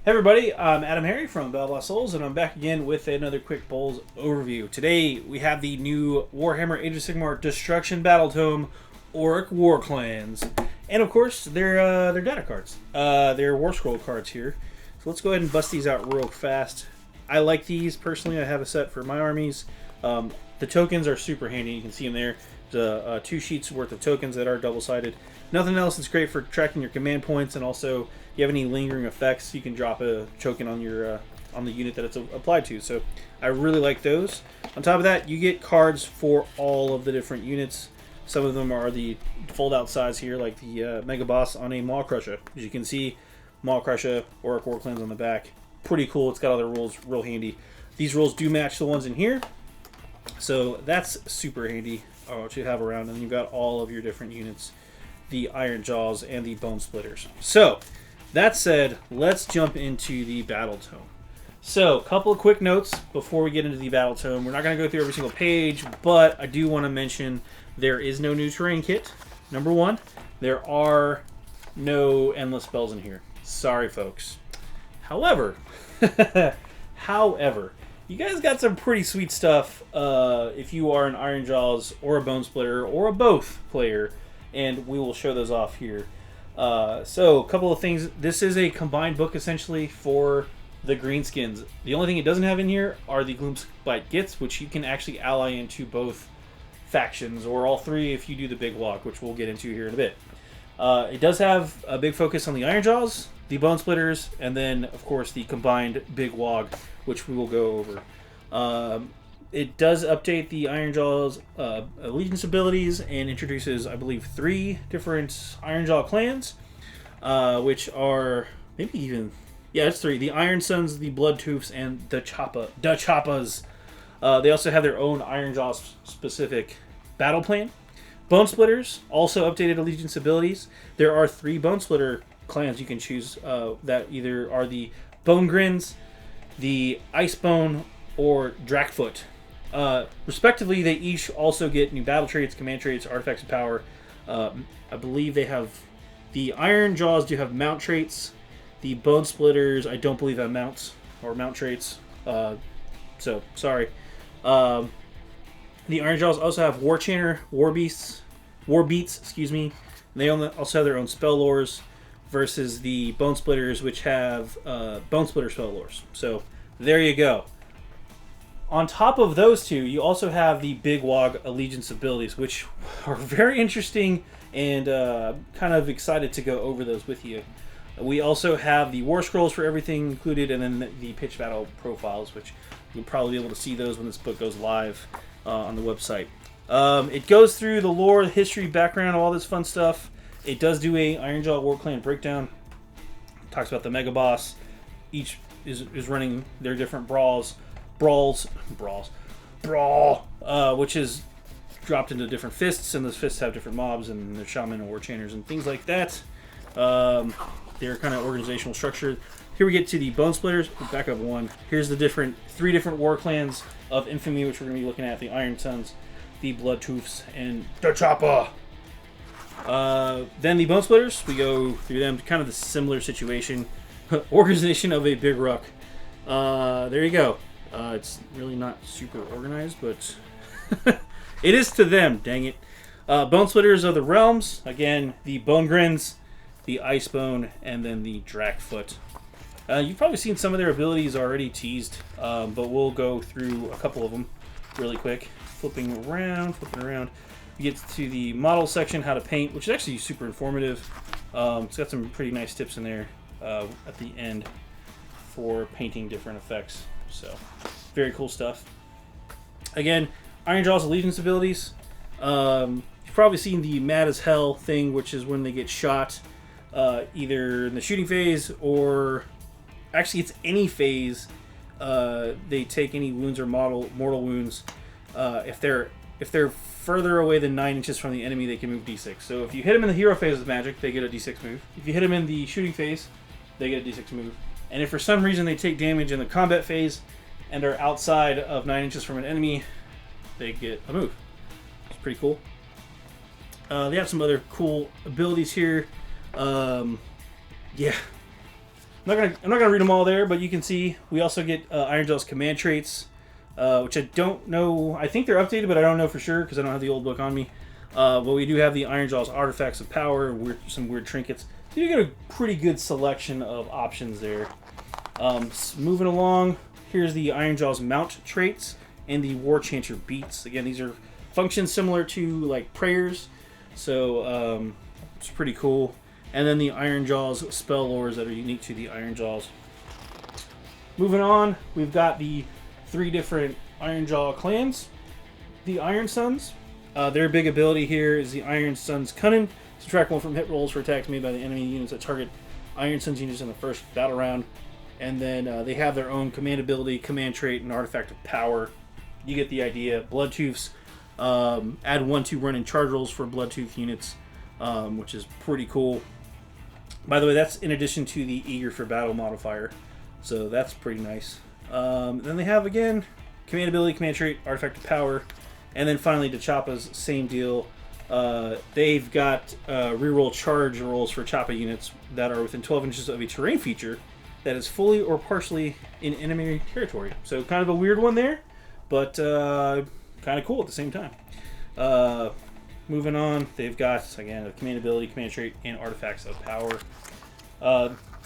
Hey everybody, I'm AdamHarry from BoLS, and I'm back again with another quick BoLS overview. Today we have the new Warhammer Age of Sigmar Destruction Battlezone, Orruk Warclans, and of course their data cards, their War Scroll cards here. So let's go ahead and bust these out real fast. I like these personally. I have a set for my armies. The tokens are super handy. You can see them there. There's 2 sheets worth of tokens that are double-sided. Nothing else. It's great for tracking your command points, and also if you have any lingering effects, you can drop a token on your on the unit that it's applied to. So I really like those. On top of that, you get cards for all of the different units. Some of them are the fold-out size here, like the Mega Boss on a Maw Crusher. As you can see, Maw Crusher, Orruk Warclans on the back. Pretty cool. It's got other rules, real handy. These rules do match the ones in here, so that's super handy to have around. And then you've got all of your different units, the Ironjaws and the Bone Splitters. So that said, let's jump into the Battlezone. So a couple of quick notes before we get into the Battlezone. We're not going to go through every single page, but I do want to mention there is no new terrain kit. Number one, there are no endless spells in here. Sorry, folks. However, you guys got some pretty sweet stuff if you are an Ironjaws or a Bone Splitter or a both player, and we will show those off here. So a couple of things. This is a combined book essentially for the greenskins. The only thing it doesn't have in here are the Gloomspite Gits, which you can actually ally into both factions or all three if you do the big walk, which we'll get into here in a bit. It does have a big focus on the Ironjaws, the Bone Splitters, and then of course the combined big wog, which we will go over. It does update the Ironjaw's allegiance abilities and introduces, I believe, 3 different Ironjaw clans, which are maybe even, yeah, it's 3: the Iron Sons, the Blood Toofs, and the Chiapas. They also have their own Ironjaw specific battle plan. Bone Splitters also updated allegiance abilities. There are 3 Bone Splitter clans you can choose that either are the Bone Grins, the Icebone, or Drac Foot. Respectively, they each also get new battle traits, command traits, artifacts of power. I believe they have, the Ironjaws do have mount traits. The Bone Splitters, I don't believe have mounts or mount traits. So sorry. The Ironjaws also have War Chanter, War Beats, excuse me. They also have their own spell lores versus the Bone Splitters, which have Bone Splitter spell lores. So there you go. On top of those 2, you also have the Big Wog allegiance abilities, which are very interesting, and kind of excited to go over those with you. We also have the War Scrolls for everything included, and then the pitch battle profiles, which you'll probably be able to see those when this book goes live on the website. It goes through the lore, the history, background, all this fun stuff. It does do a Ironjaw War Clan breakdown. Talks about the Mega Boss. Each is running their different brawl, which is dropped into different fists, and those fists have different mobs and their shaman and war chanters and things like that. Their kind of organizational structure. Here we get to the Bone Splitters. We'll back up one. Here's the 3 different war clans of infamy, which we're going to be looking at: the Iron Sons, the Blood Toofs, and the Choppa. Then the Bone Splitters, we go through them. Kind of the similar situation. Organization of a big ruck. There you go. It's really not super organized, but it is to them, dang it. Bone Splitters of the Realms. Again, the Bone Grins, the Icebone, and then the Drac Foot. You've probably seen some of their abilities already teased, but we'll go through a couple of them really quick. Flipping around. We get to the model section, how to paint, which is actually super informative. It's got some pretty nice tips in there at the end for painting different effects. So, very cool stuff. Again, Ironjaw's allegiance abilities. You've probably seen the Mad as Hell thing, which is when they get shot, either in the shooting phase or actually it's any phase. They take any wounds or mortal wounds. If they're further away than 9 inches from the enemy, they can move D6. So if you hit them in the hero phase of magic, they get a D6 move. If you hit them in the shooting phase, they get a D6 move. And if for some reason they take damage in the combat phase and are outside of 9 inches from an enemy, they get a move. It's pretty cool. They have some other cool abilities here. Yeah. I'm not gonna read them all there, but you can see we also get Ironjaw's command traits, which I don't know. I think they're updated, but I don't know for sure because I don't have the old book on me. But we do have the Ironjaw's artifacts of power, some weird trinkets. So you get a pretty good selection of options there. Moving along, here's the Ironjaw's mount traits and the War Chanter beats. Again, these are functions similar to like prayers, so it's pretty cool. And then the Ironjaw's spell lores that are unique to the Ironjaws. Moving on, we've got the 3 different Ironjaw clans. The Iron Sons. Their big ability here is the Iron Sons Cunning. Subtract 1 from hit rolls for attacks made by the enemy units that target Iron Sons units in the first battle round. And then they have their own command ability, command trait, and artifact of power. You get the idea. Bloodtooths add 1/2 run and charge rolls for Bloodtooth units, which is pretty cool. By the way, that's in addition to the Eager for Battle modifier, so that's pretty nice. Then they have, again, command ability, command trait, artifact of power, and then finally the Chiapas, same deal. They've got reroll charge rolls for Chiapa units that are within 12 inches of a terrain feature that is fully or partially in enemy territory. So kind of a weird one there, but kind of cool at the same time. Moving on, they've got, again, a command ability, command trait, and artifacts of power.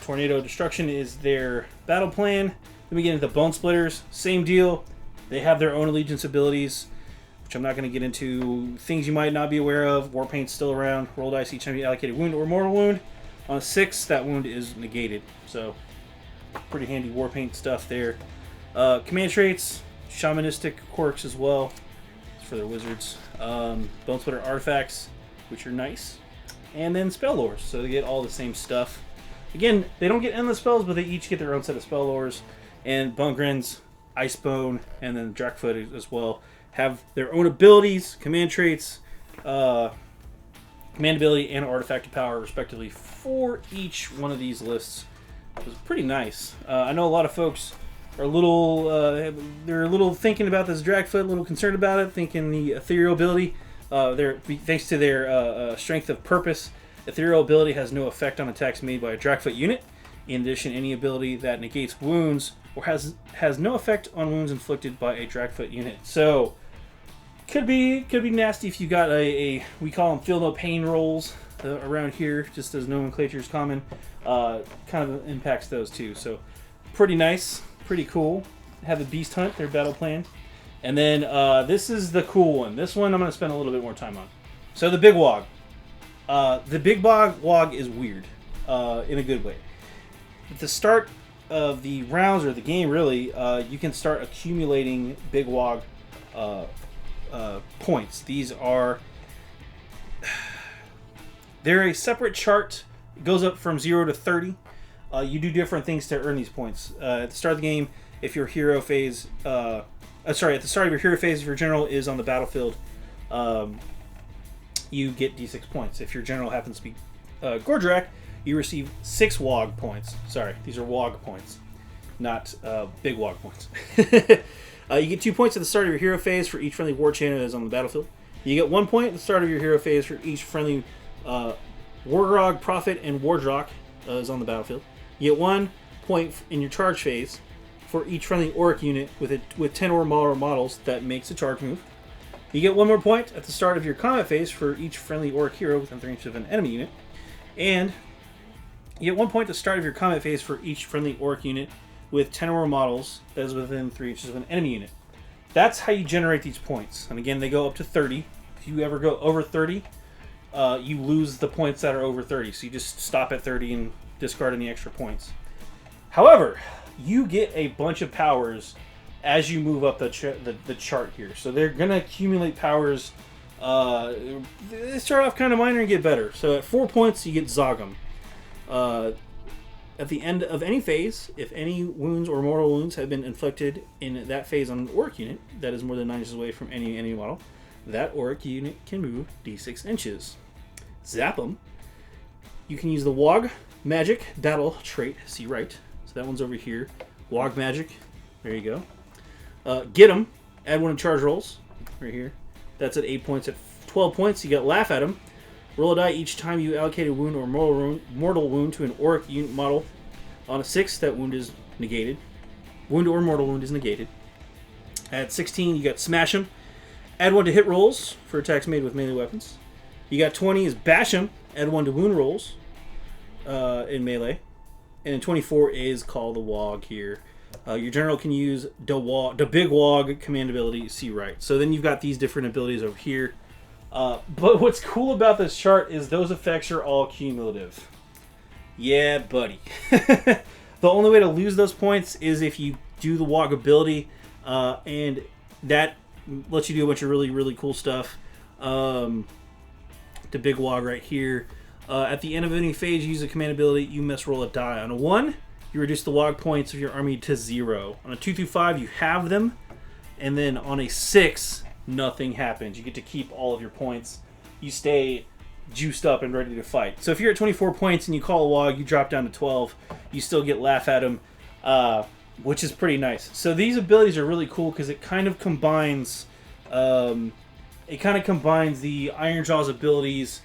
Tornado Destruction is their battle plan. Then we get into the Bone Splitters. Same deal. They have their own allegiance abilities, which I'm not going to get into. Things you might not be aware of. Warpaint's still around. Roll dice each time you allocate a wound or mortal wound. On a 6, that wound is negated. So, pretty handy Warpaint stuff there. Command traits, shamanistic quirks as well. For their wizards. Bone Splitter artifacts, which are nice. And then spell lores, so they get all the same stuff. Again, they don't get endless spells, but they each get their own set of spell lores. And Bungrins, Icebone, and then Drac Foot as well have their own abilities, command traits, command ability, and artifact of power, respectively, for each one of these lists. It was pretty nice. I know a lot of folks are a little, they're a little thinking about this Drac Foot, a little concerned about it, thinking the ethereal ability, thanks to their strength of purpose, ethereal ability has no effect on attacks made by a Drac Foot unit. In addition, any ability that negates wounds or has no effect on wounds inflicted by a Drac Foot unit. So, could be nasty if you got we call them feel no pain rolls around here, just as nomenclature is common. Kind of impacts those too. So, pretty nice. Pretty cool. Have the Beast Hunt, their battle plan. And then this is the cool one. This one I'm going to spend a little bit more time on. So the Big Wog. The Big Wog is weird in a good way. At the start of the rounds, or the game really, you can start accumulating Big Wog points. These are... They're a separate chart. It goes up from 0 to 30. You do different things to earn these points. At the start of the game, if your hero phase, at the start of your hero phase, if your general is on the battlefield, you get D6 points. If your general happens to be Gordrak, you receive 6 Wog points. Sorry, these are Wog points, not Big Wog points. You get 2 points at the start of your hero phase for each friendly war channel that is on the battlefield. You get 1 point at the start of your hero phase for each friendly Wargrog, Prophet, and Wardrock is on the battlefield. You get 1 point in your charge phase for each friendly Orruk unit with 10 or more models that makes a charge move. You get 1 more point at the start of your combat phase for each friendly Orruk hero within 3 inches of an enemy unit. And you get 1 point at the start of your combat phase for each friendly Orruk unit with 10 or more models that is within 3 inches of an enemy unit. That's how you generate these points. And again, they go up to 30. If you ever go over 30, you lose the points that are over 30. So you just stop at 30 and discard any extra points. However, you get a bunch of powers as you move up the chart here. So they're going to accumulate powers. They start off kind of minor and get better. So at 4 points, you get Zogum. At the end of any phase, if any wounds or mortal wounds have been inflicted in that phase on an Orruk unit that is more than 9 inches away from any enemy model, that Orruk unit can move D6 inches. Zap 'em. You can use the Wog Magic Battle trait. See right. So that one's over here. Wog Magic. There you go. Get 'em. Add 1 in charge rolls. Right here. That's at 8 points. At 12 points, you got Laugh at 'em. Roll a die each time you allocate a wound or mortal wound to an Orruk unit model On a 6, that wound is negated. Wound or mortal wound is negated. At 16, you got Smash 'em. Add 1 to hit rolls for attacks made with melee weapons. You got 20 is Bash 'em. Add 1 to wound rolls in melee. And then 24 is Call the Wog here. Your general can use the Big Wog command ability, see right. So then you've got these different abilities over here. But what's cool about this chart is those effects are all cumulative. Yeah, buddy. The only way to lose those points is if you do the Wog ability, and that lets you do a bunch of really, really cool stuff. The Big Wog right here. At the end of any phase, you use a command ability, you must roll a die. On a 1, you reduce the Wog points of your army to 0. On a 2 through 5, you have them. And then on a 6, nothing happens. You get to keep all of your points. You stay juiced up and ready to fight. So if you're at 24 points and you call a Wog, you drop down to 12. You still get Laugh at him, which is pretty nice. So these abilities are really cool because it kind of combines the Ironjaw's abilities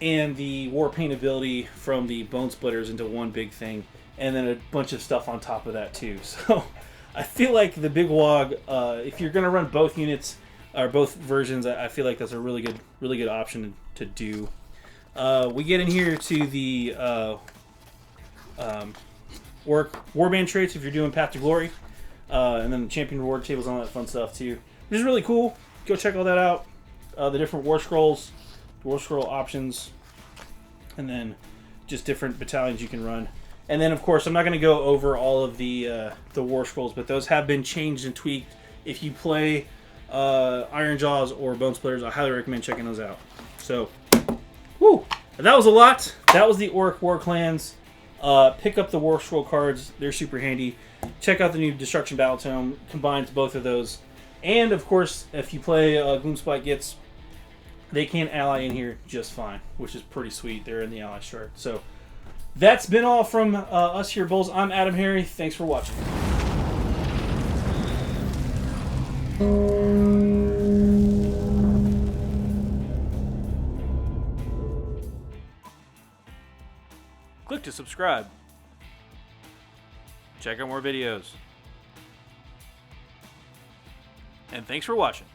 and the Warpaint ability from the Bone Splitters into one big thing, and then a bunch of stuff on top of that too. So I feel like the Big Wog, if you're going to run both units or both versions, I feel like that's a really good option to do. We get in here to the Warband traits if you're doing Path to Glory, and then the Champion Reward tables and all that fun stuff too, which is really cool. Go check all that out. The different War Scrolls, the War Scroll options, and then just different battalions you can run. And then, of course, I'm not going to go over all of the War Scrolls, but those have been changed and tweaked. If you play Ironjaws or Bone Splitters, I highly recommend checking those out. So, woo! That was a lot. That was the Orruk Warclans. Pick up the War Scroll cards. They're super handy. Check out the new Destruction Battlezone. Combines both of those. And, of course, if you play Gloomspite Gits, they can ally in here just fine, which is pretty sweet. They're in the ally chart. So, that's been all from us here, Bulls. I'm AdamHarry. Thanks for watching. Click to subscribe. Check out more videos. And thanks for watching.